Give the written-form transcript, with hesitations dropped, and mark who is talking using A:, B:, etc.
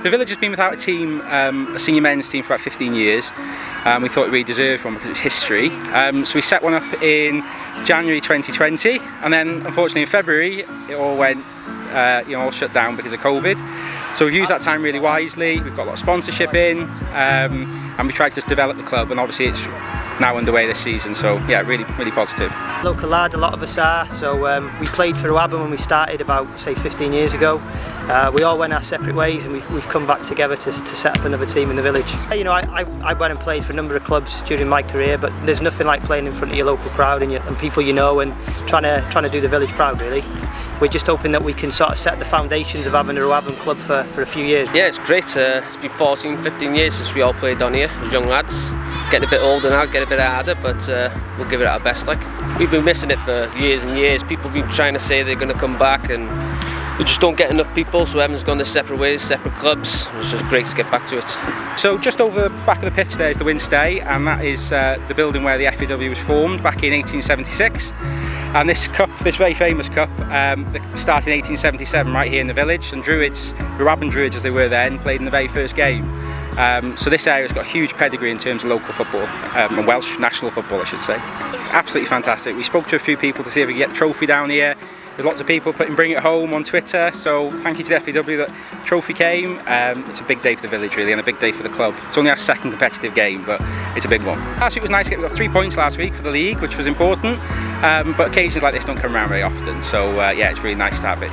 A: The village has been without a team, a senior men's team, for about 15 years. We thought it really deserved one because it's history. So we set one up in January 2020, and then unfortunately in February it all went, all shut down because of COVID. So we've used that time really wisely. We've got a lot of sponsorship in, and we tried to just develop the club, and obviously it's now underway this season, so yeah, really positive.
B: Local lad, a lot of us are, so we played for Ruabon when we started about, say, 15 years ago. We all went our separate ways, and we've come back together to set up another team in the village. I went and played for a number of clubs during my career, but there's nothing like playing in front of your local crowd and people you know, and trying to do the village proud, really. We're just hoping that we can sort of set the foundations of having a Ruabon club for a few years.
C: Yeah, it's great. It's been 15 years since we all played down here as young lads. Getting a bit older now, getting a bit harder, but we'll give it our best. We've been missing it for years and years. People have been trying to say they're going to come back, and we just don't get enough people, so everyone's gone their separate ways, separate clubs. It's just great to get back to it.
A: So just over the back of the pitch there is the Winstay, and that is the building where the FAW was formed back in 1876. And this cup, this very famous cup, started in 1877 right here in the village, and Ruabon Druids as they were then, played in the very first game. So this area's got a huge pedigree in terms of local football, and Welsh national football I should say. Absolutely fantastic. We spoke to a few people to see if we could get the trophy down here. There's lots of people putting Bring It Home on Twitter, so thank you to the FAW that the trophy came. It's a big day for the village really, and a big day for the club. It's only our second competitive game, but it's a big one. Last week was nice, we got 3 points last week for the league, which was important, but occasions like this don't come around very often, so yeah, it's really nice to have it.